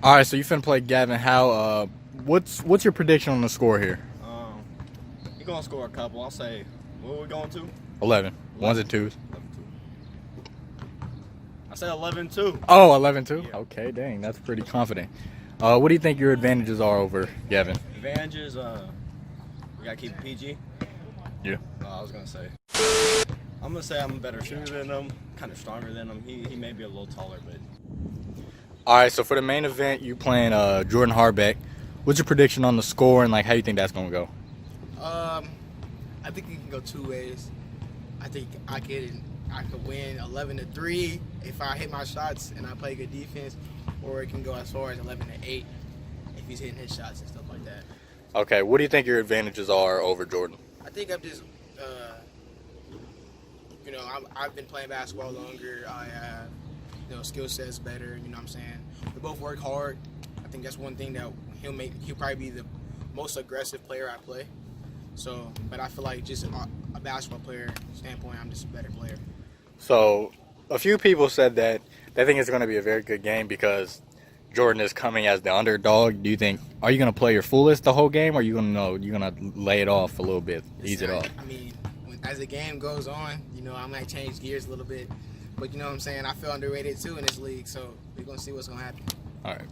All right, so you finna play Gaven Howe. What's your prediction on the score here? You're going to score a couple. I'll say, what are we going to? 11. Ones and twos. 11-2. I said 11-2. Oh, 11-2? Yeah. Okay, dang, that's pretty confident. What do you think your advantages are over Gaven? Advantages, we got to keep it PG. Yeah. I was going to say. I'm going to say I'm a better shooter than him, kind of stronger than him. He may be a little taller, but. All right, so for the main event, you playing Jordan Harbeck. What's your prediction on the score and like how you think that's gonna go? I think it can go two ways. I think I could win 11-3 if I hit my shots and I play good defense, or it can go as far as 11-8 if he's hitting his shots and stuff like that. Okay, what do you think your advantages are over Jordan? I think I'm just, I've been playing basketball longer. I have, skill sets better. You know what I'm saying? We both work hard. I think that's one thing that he'll probably be the most aggressive player I play. So, but I feel like just a basketball player standpoint, I'm just a better player. So, a few people said that they think it's going to be a very good game because Jordan is coming as the underdog. Do you think, are you going to play your fullest the whole game, or are you going to lay it off a little bit, ease it off? I mean, as the game goes on, I might change gears a little bit. But you know what I'm saying? I feel underrated too in this league, so we're going to see what's going to happen. All right.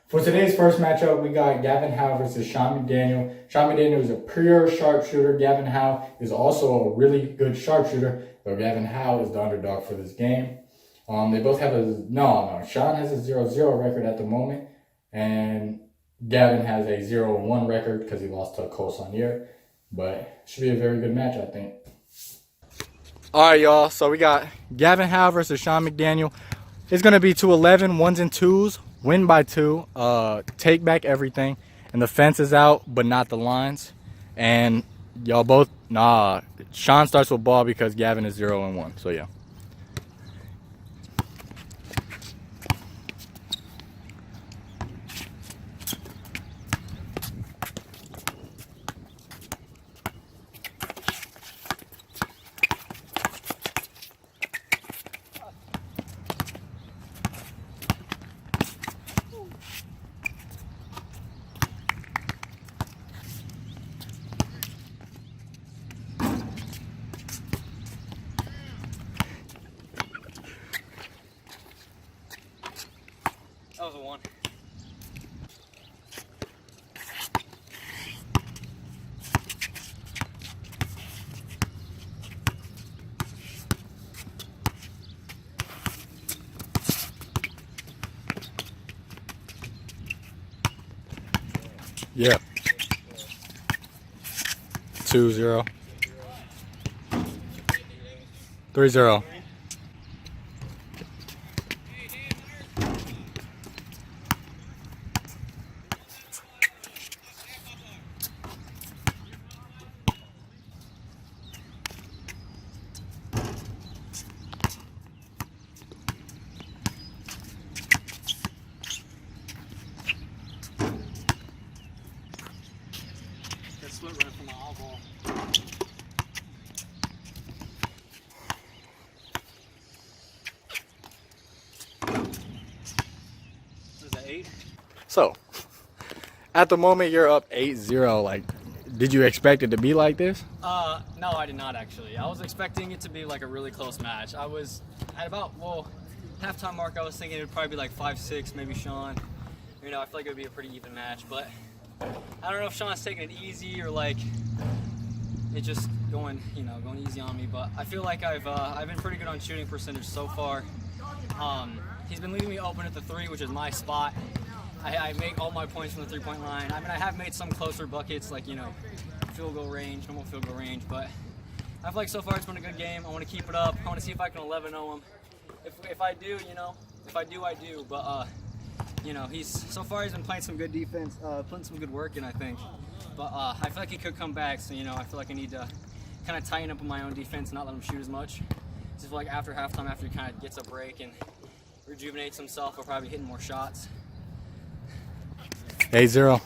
For today's first matchup, we got Gaven Howe versus Shawn Mcdaniel. Shawn Mcdaniel is a pure sharpshooter. Gaven Howe is also a really good sharpshooter, but Gaven Howe is the underdog for this game. They both have Shawn has a 0-0 record at the moment, and Gaven has a 0-1 record because he lost to Cole Saunier. But it should be a very good match, I think. All right, y'all. So we got Gaven Howe versus Shawn Mcdaniel. It's going to be 2-11, ones and twos, win by 2, take back everything. And the fence is out, but not the lines. And y'all both, Shawn starts with ball because Gaven is 0-1. So, yeah. That was a 1. Yeah. 2-0. 3-0. Split right from my eyeball. Is that 8? So, at the moment, you're up 8-0. Like, did you expect it to be like this? No, I did not actually. I was expecting it to be like a really close match. I was at about, halftime mark, I was thinking it would probably be like 5-6, maybe Shawn. I feel like it would be a pretty even match, but I don't know if Shawn's taking it easy or like it just going easy on me. But I feel like I've been pretty good on shooting percentage so far. He's been leaving me open at the 3, which is my spot. I make all my points from the 3-point line. I mean, I have made some closer buckets, like field goal range, normal field goal range. But I feel like so far it's been a good game. I want to keep it up. I want to see if I can 11-0 him. If I do, if I do, I do. But so far he's been playing some good defense, putting some good work in, I think. But I feel like he could come back, so I feel like I need to kind of tighten up on my own defense, not let him shoot as much. Just feel like after halftime, after he kind of gets a break and rejuvenates himself, he'll probably be hitting more shots. 8-0.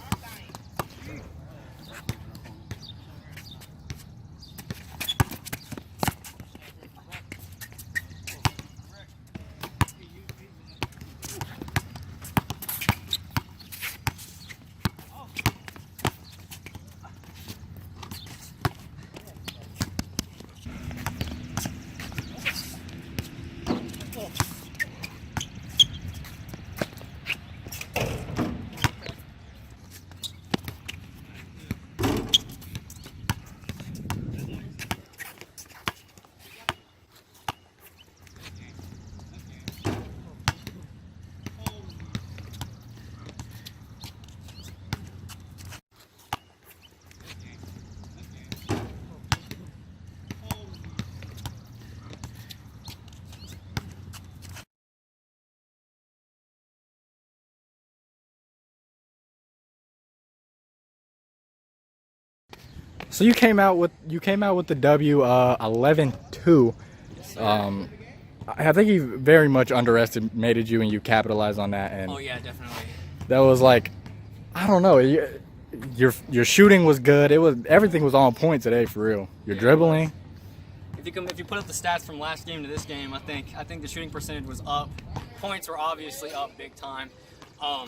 So you came out with the W 11-2. I think he very much underestimated you, and you capitalized on that. And Oh yeah, definitely. that was like, I don't know. Your shooting was good. Everything was on point today for real. Your dribbling. If you put up the stats from last game to this game, I think the shooting percentage was up. Points were obviously up big time. A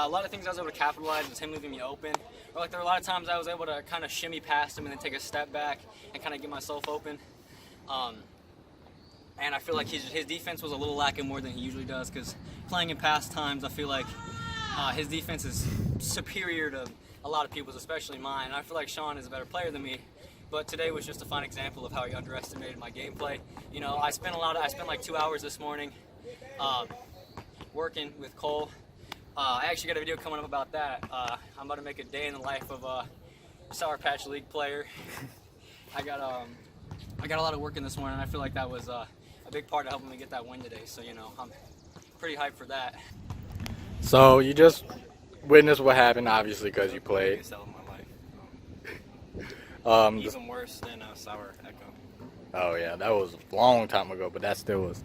lot of things I was able to capitalize was him leaving me open. Or like there were a lot of times I was able to kind of shimmy past him and then take a step back and kind of get myself open. And I feel like his defense was a little lacking more than he usually does, because playing in past times, I feel like his defense is superior to a lot of people's, especially mine. And I feel like Shawn is a better player than me. But today was just a fine example of how he underestimated my gameplay. You know, I spent like 2 hours this morning working with Cole. I actually got a video coming up about that. I'm about to make a day in the life of a Sour Patch League player. I got a lot of work in this morning, and I feel like that was a big part of helping me get that win today. So, you know, I'm pretty hyped for that. So you just witnessed what happened, obviously, because you played. Even worse than Sour Echo. Oh yeah, that was a long time ago, but that still was.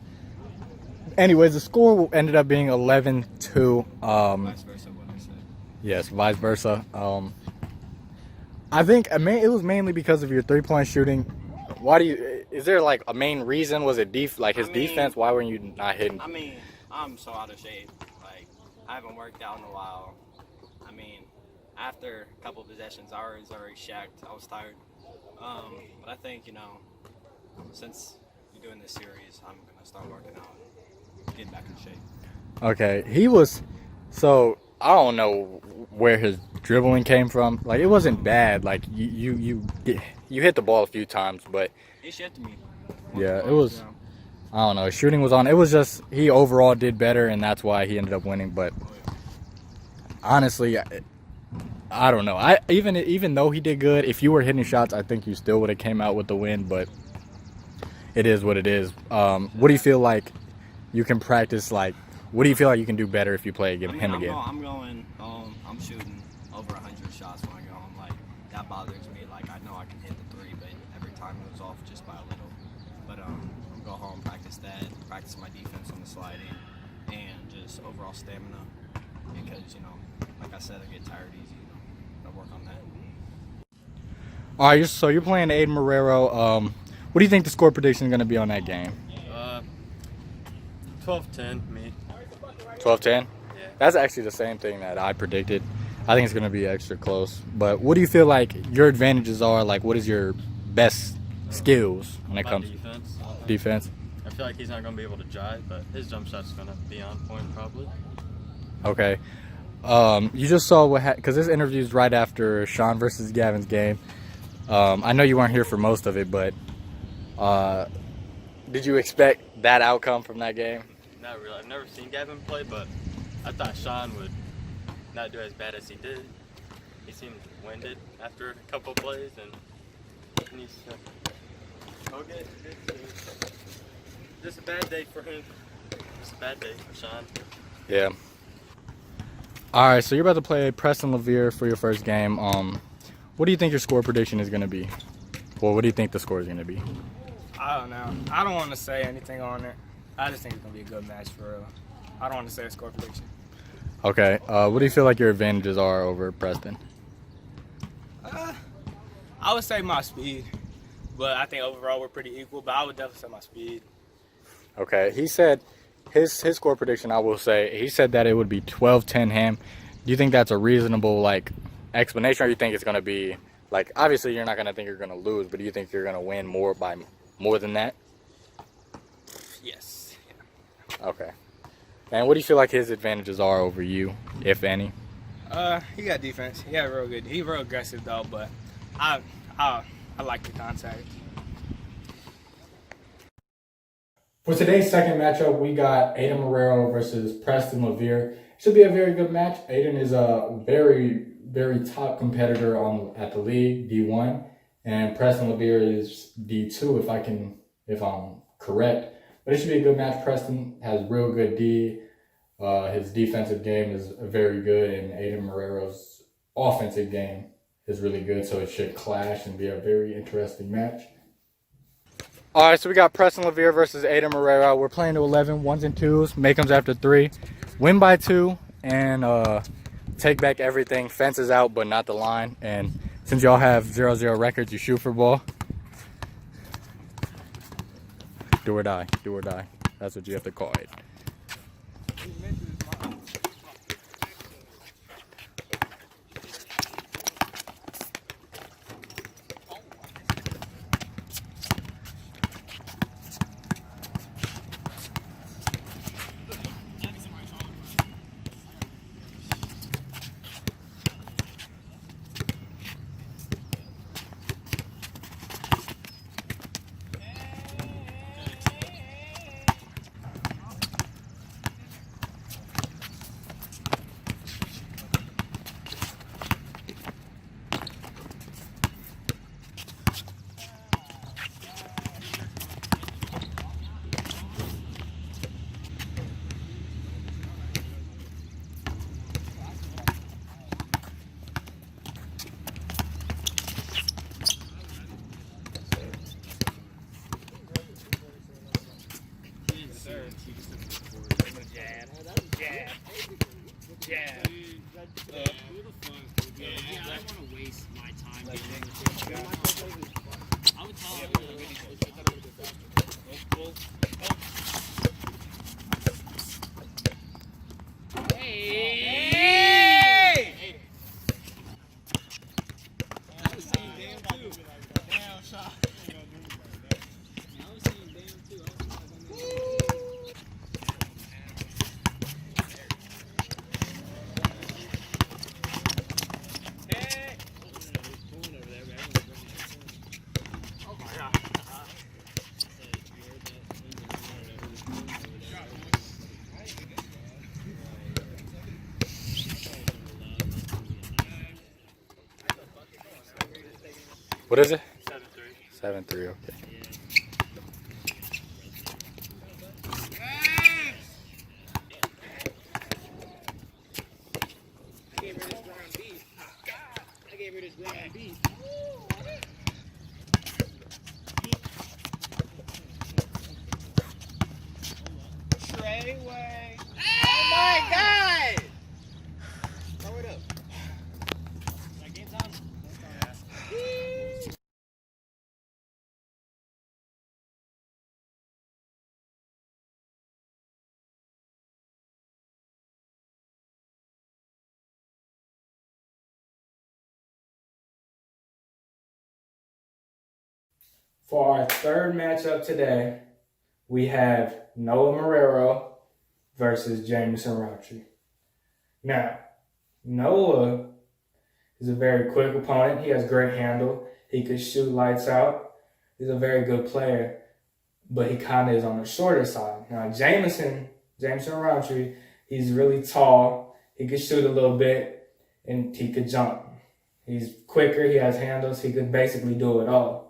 Anyways, the score ended up being 11-2. Vice versa, what I said. Yes, vice versa. I think it was mainly because of your 3-point shooting. Why do you? Is there like a main reason? Was it defense? Why weren't you not hitting? I mean, I'm so out of shape. Like, I haven't worked out in a while. I mean, after a couple of possessions, I was already shacked. I was tired. But I think, you know, since you're doing this series, I'm gonna start working out, getting back in shape. Okay, so I don't know where his dribbling came from. Like, it wasn't bad. Like you hit the ball a few times, but He shifted me. yeah, it was. I don't know. His shooting was on. It was just he overall did better, and that's why he ended up winning. But honestly, I don't know. Even though he did good, if you were hitting shots, I think you still would have came out with the win. But it is what it is. What do you feel like you can practice? Like, what do you feel like you can do better if you play him again? I'm going home. I'm shooting over 100 shots when I go home. Like, that bothers me. Like, I know I can hit the 3, but every time it was off just by a little. But I'm go home, practice that, practice my defense on the sliding, and just overall stamina. Because, you know, like I said, I get tired easy. I work on that. All right, so you're playing Aden Marrero. What do you think the score prediction is going to be on that game? 12-10, me. 12-10? Yeah. That's actually the same thing that I predicted. I think it's going to be extra close. But what do you feel like your advantages are? Like, what is your best skills when it comes to defense? I feel like he's not going to be able to drive, but his jump shot's going to be on point probably. Okay. You just saw what happened, because this interview is right after Shawn versus Gavin's game. I know you weren't here for most of it, but did you expect that outcome from that game? Not really. I've never seen Gaven play, but I thought Shawn would not do as bad as he did. He seemed winded after a couple plays, and he's okay. Just a bad day for him. Just a bad day for Shawn. Yeah. All right, so you're about to play Preston Levier for your first game. What do you think your score prediction is going to be? Well, what do you think the score is going to be? I don't know. I don't want to say anything on it. I just think it's going to be a good match for real. I don't want to say a score prediction. Okay. What do you feel like your advantages are over Preston? I would say my speed, but I think overall we're pretty equal, but I would definitely say my speed. Okay. He said his score prediction, I will say, he said that it would be 12-10 him. Do you think that's a reasonable, like, explanation, or you think it's going to be, like, obviously you're not going to think you're going to lose, but do you think you're going to win more than that? Yes. Yeah. Okay. And what do you feel like his advantages are over you, if any? He got defense. He got real good. He real aggressive though, but I like the contact. For today's second matchup, we got Aden Marrero versus Preston Levier. Should be a very good match. Aden is a very, very top competitor at the league, D1, and Preston Levier is D2 if I'm correct. But it should be a good match. Preston has real good D. His defensive game is very good, and Aden Marrero's offensive game is really good, so it should clash and be a very interesting match. All right, so we got Preston Levier versus Aden Marrero. We're playing to 11, 1s and 2s, make them after 3, win by 2, and take back everything. Fences out, but not the line. And since y'all have 0-0 records, you shoot for ball. Do or die, do or die. That's what you have to call it. What is it? 7-3. 7-3, okay. I gave her this ground beef. I gave her this ground beef. Treyway. Oh my God! Throw it up. That game's on. For our third matchup today, we have Noah Marrero versus Jamison Rountree. Now, Noah is a very quick opponent. He has great handle. He could shoot lights out. He's a very good player, but he kind of is on the shorter side. Now, Jamison Rountree, he's really tall. He could shoot a little bit, and he could jump. He's quicker. He has handles. He could basically do it all.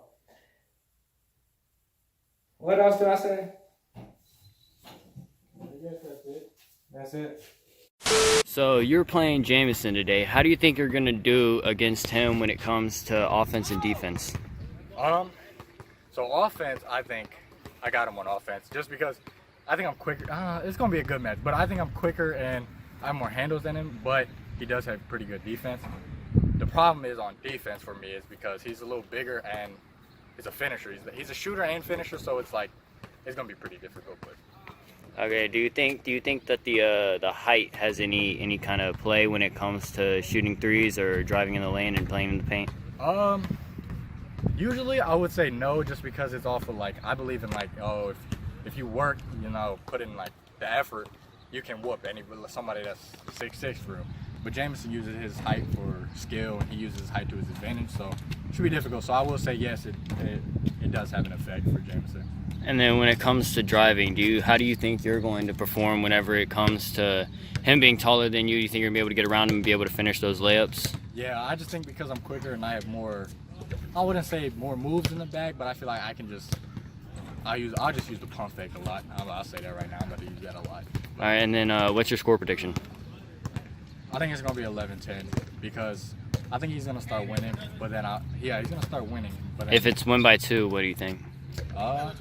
What else did I say? I guess that's it. That's it. So you're playing Jamison today. How do you think you're going to do against him when it comes to offense and defense? So offense, I think I got him on offense just because I think I'm quicker. It's going to be a good match, but I think I'm quicker and I have more handles than him, but he does have pretty good defense. The problem is on defense for me is because he's a little bigger and he's a finisher. He's a shooter and finisher, so it's like it's gonna be pretty difficult. But Okay. Do you think that the height has any kind of play when it comes to shooting threes or driving in the lane and playing in the paint? Usually I would say no, just because it's awful. Like I believe in like if you work, put in like the effort, you can whoop somebody that's 6'6" for him. But Jamison uses his height for skill, and he uses his height to his advantage, so it should be difficult. So I will say yes, it does have an effect for Jamison. And then when it comes to driving, how do you think you're going to perform whenever it comes to him being taller than you? Do you think you're going to be able to get around him and be able to finish those layups? Yeah, I just think because I'm quicker and I have more, I wouldn't say more moves in the bag, but I feel like I can I'll just use the pump fake a lot. I'll say that right now. I'm going to use that a lot. All right, and then what's your score prediction? I think it's going to be 11-10 because I think he's gonna start winning, but then he's gonna start winning. But then, If it's win by 2, what do you think? I'll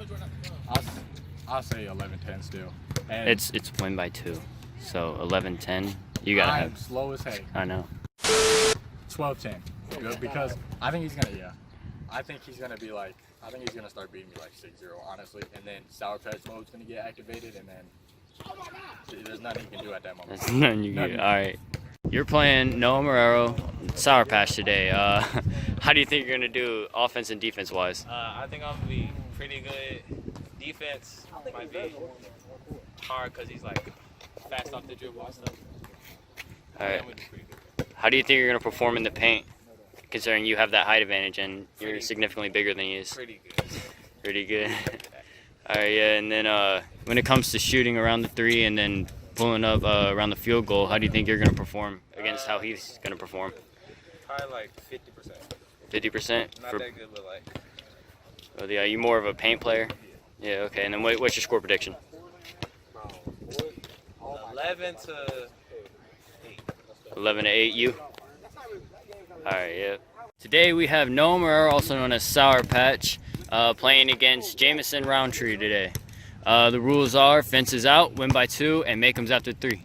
say 11-10 still. And It's win by 2, so 11-10. You gotta I'm have. slow as heck. I know. 12-10. Because I think he's gonna I think he's gonna be like he's gonna start beating me like 6-0 honestly, and then Sour Patch mode's gonna get activated, and then there's nothing he can do at that moment. That's nothing you can do. All right. You're playing Noah Marrero, Sour Patch today. How do you think you're gonna do offense and defense wise? I think I'm gonna be pretty good. Defense might be hard because he's like fast off the dribble and stuff. All right. I'm gonna be pretty good. How do you think you're gonna perform in the paint, considering you have that height advantage and you're Pretty- significantly bigger than he is? Pretty good. Pretty good. All right, yeah. And then when it comes to shooting around the 3 and then pulling up around the field goal, how do you think you're gonna perform against how he's gonna perform? Probably like 50%. 50%. Not that good, but like Oh, yeah, you more of a paint player? Yeah. Okay. And then what's your score prediction? 11 to 8. 11-8. You. All right. Yeah. Today we have Noah Marrero, also known as Sour Patch, playing against Jamison Rountree today. The rules are fences out, win by 2, and make 'ems after 3.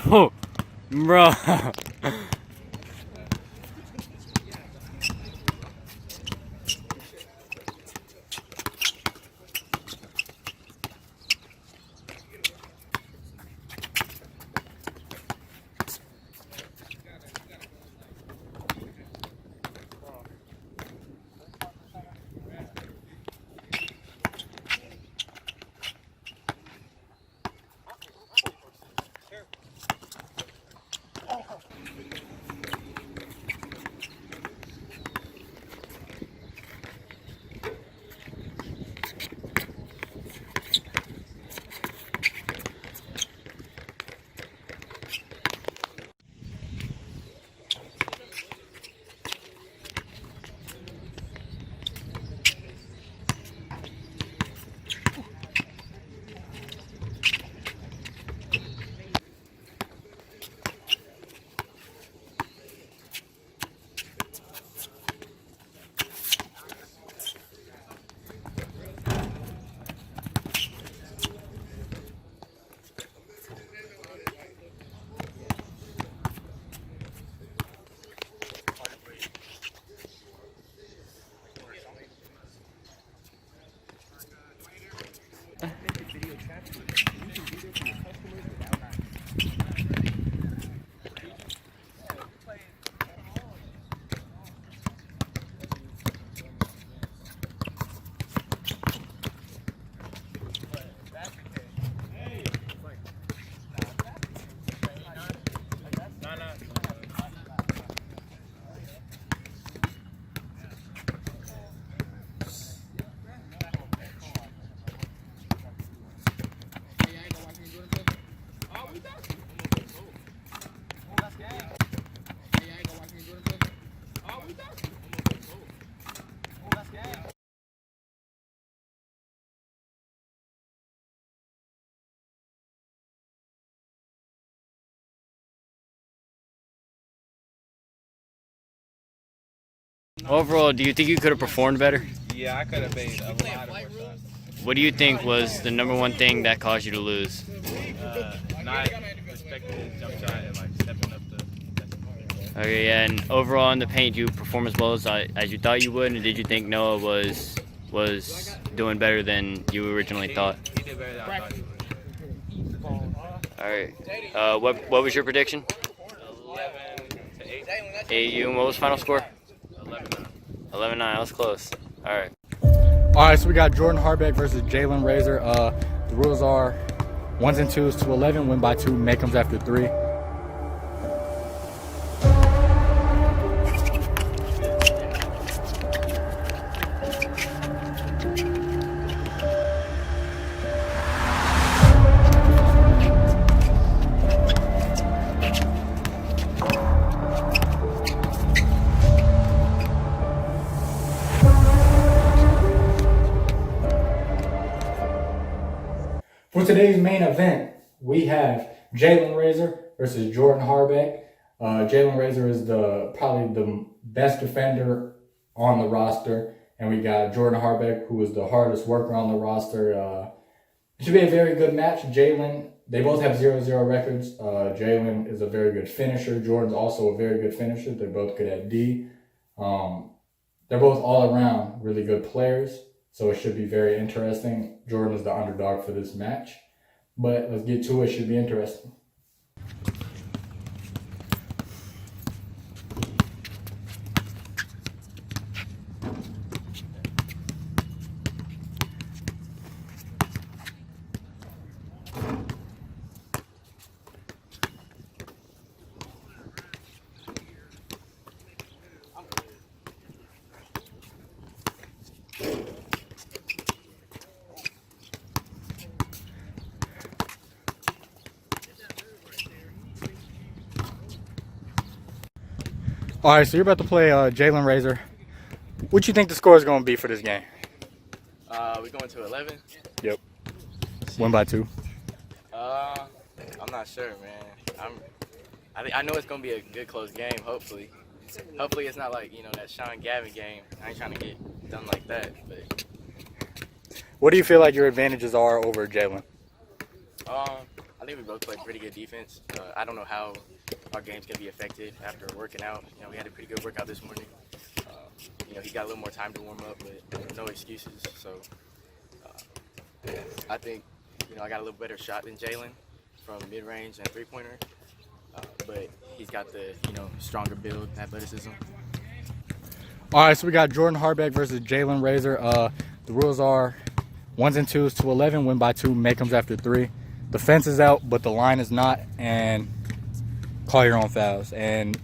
Oh, bro. Overall, do you think you could have performed better? Yeah, I could have made a lot of more shots. What do you think was the number one thing that caused you to lose? Not respecting his jump shot and like stepping up the. Okay, yeah, and overall in the paint, you performed as well as you thought you would, and did you think Noah was doing better than you originally thought? He did better than I thought he would. All right. What was your prediction? 11 to 8. 8. You. And what was final score? 11-9. 11-9. That was close. All right. All right, so we got Jordan Harbeck versus Jaylen Razor. The rules are 1s and 2s to 11, win by 2, make 'ems after 3. For today's main event, we have Jaylen Razor versus Jordan Harbeck. Jaylen Razor is probably the best defender on the roster, and we got Jordan Harbeck, who is the hardest worker on the roster. It should be a very good match. Jaylen, they both have 0-0 records. Jaylen is a very good finisher. Jordan's also a very good finisher. They're both good at D. They're both all around really good players. So it should be very interesting. Jordan is the underdog for this match. But let's get to it. It should be interesting. All right, so you're about to play Jaylen Razor. What you think the score is going to be for this game? We going to 11? Yep. Win by 2. I'm not sure, man. I know it's gonna be a good close game. Hopefully it's not like that Shawn Gaven game. I ain't trying to get done like that. But What do you feel like your advantages are over Jaylen? I think we both played pretty good defense. I don't know how our game's gonna be affected after working out. We had a pretty good workout this morning. He got a little more time to warm up, but no excuses. So I think I got a little better shot than Jaylen from mid-range and three-pointer. But he's got the stronger build, athleticism. All right, so we got Jordan Harbeck versus Jaylen Razor. The rules are 1s and 2s to 11, win by 2, make 'ems after 3. The fence is out, but the line is not, and call your own fouls. And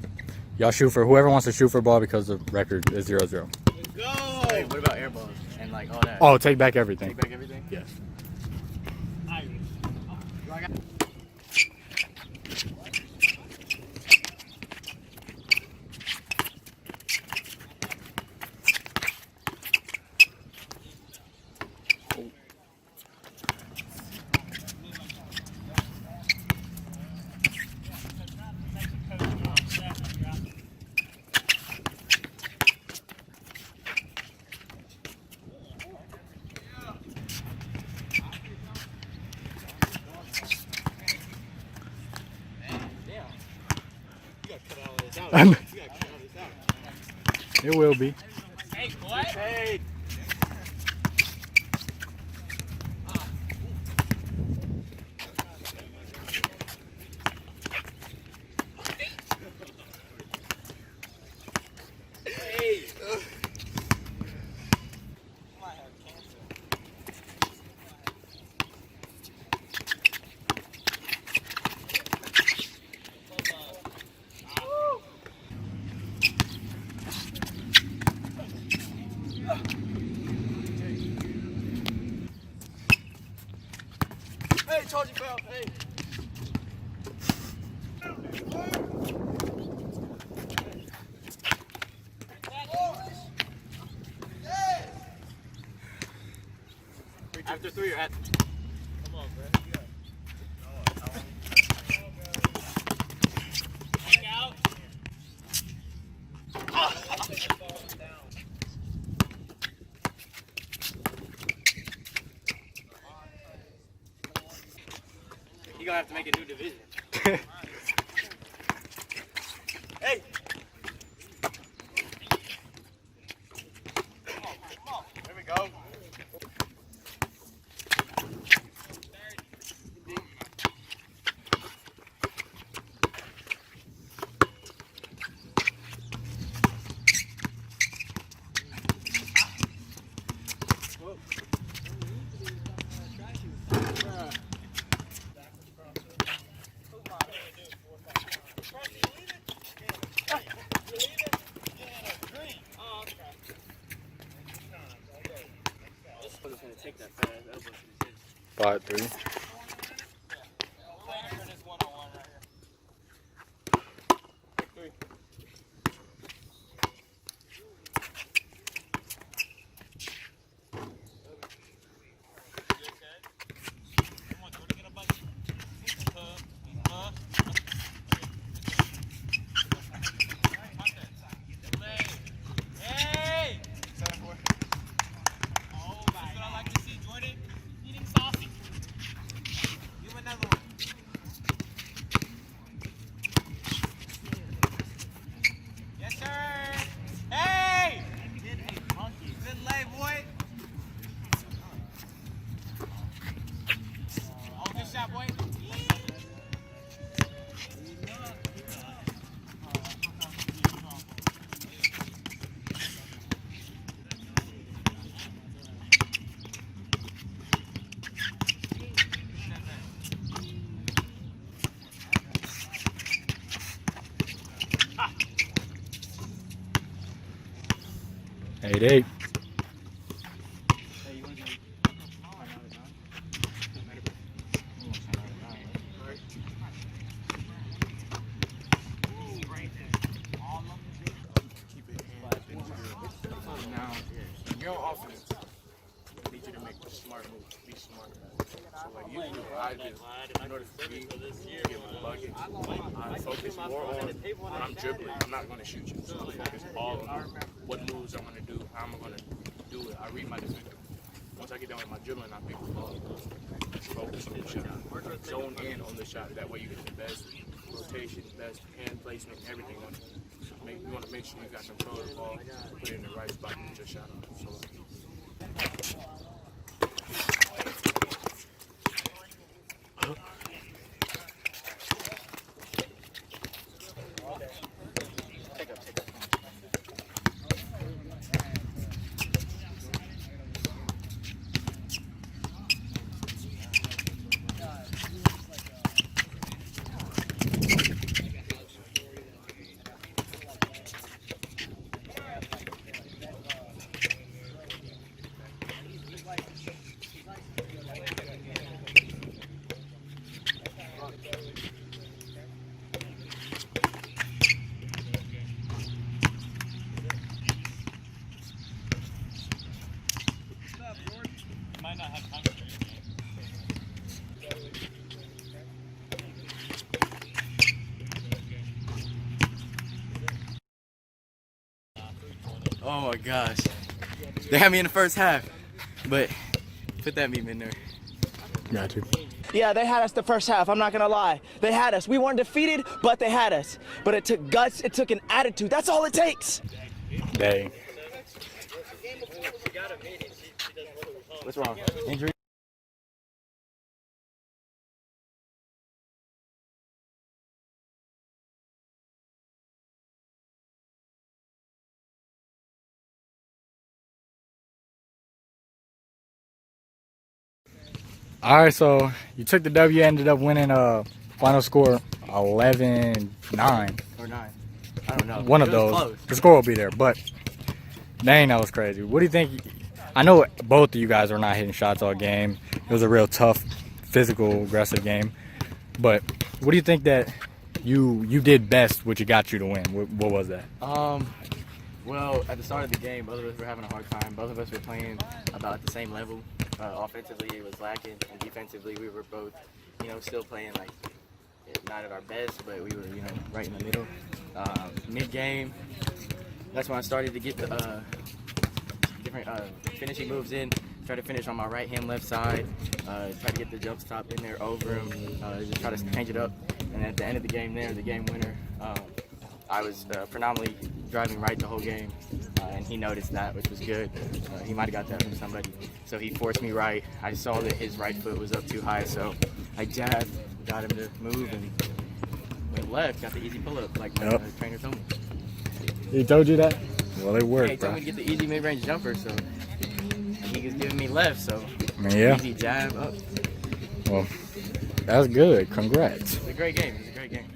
y'all shoot for whoever wants to shoot for a ball because the record is 0-0. Let's go! Hey, what about air balls and all that? Oh, take back everything. Take back everything? Yes. It will be. Hey, what? Hey. Hey, told you, Bell. Hey. After 3 or at? Come on, bro. Back out. You're gonna have to make a new division. Hey! There we go. Take that fast elbow to the chest. 5-3. Eight. Your offense, I need you to make a smart move. Be smart. So like you do, I do. In order for me to get my buckets, I focus more on when I'm dribbling. I'm not going to shoot you. So I focus all on what moves I'm going to do, how I'm going to do it. I read my defender. Once I get done with my dribbling, I pick the ball. Focus on the shot. Zone in on the shot. That way you get the best rotation, best hand placement, everything on it. You want to make sure you got control of the ball, put it in the right spot, and get your shot on. So, Oh my gosh. They had me in the first half, but put that meme in there. Got you. Yeah, they had us the first half. I'm not gonna lie. They had us. We weren't defeated, but they had us. But it took guts. It took an attitude. That's all it takes. Dang. What's wrong? Injury? All right, so you took the W, ended up winning final score 11-9. Or 9. I don't know. One of It was those. close. The score will be there, but dang, that was crazy. What do you think? I know both of you guys were not hitting shots all game. It was a real tough, physical, aggressive game. But what do you think that you did best, which got you to win? What was that? Well, at the start of the game, both of us were having a hard time. Both of us were playing about at the same level. Offensively, it was lacking, and defensively, we were both, still playing like not at our best, but we were, right in the middle. Mid-game, that's when I started to get the different finishing moves in. Try to finish on my right hand, left side. Try to get the jump stop in there over him. Just try to change it up. And at the end of the game there, the game winner, I was predominantly driving right the whole game. And he noticed that, which was good. He might have got that from somebody. So he forced me right. I saw that his right foot was up too high, so I jabbed, got him to move, and went left, got the easy pull-up like my trainer told me. He told you that? Well, it worked, Yeah, he told me to get the easy mid-range jumper, so he was giving me left, so Yeah. easy jab up. Well, that's good. Congrats. It's a great game. It's a great game.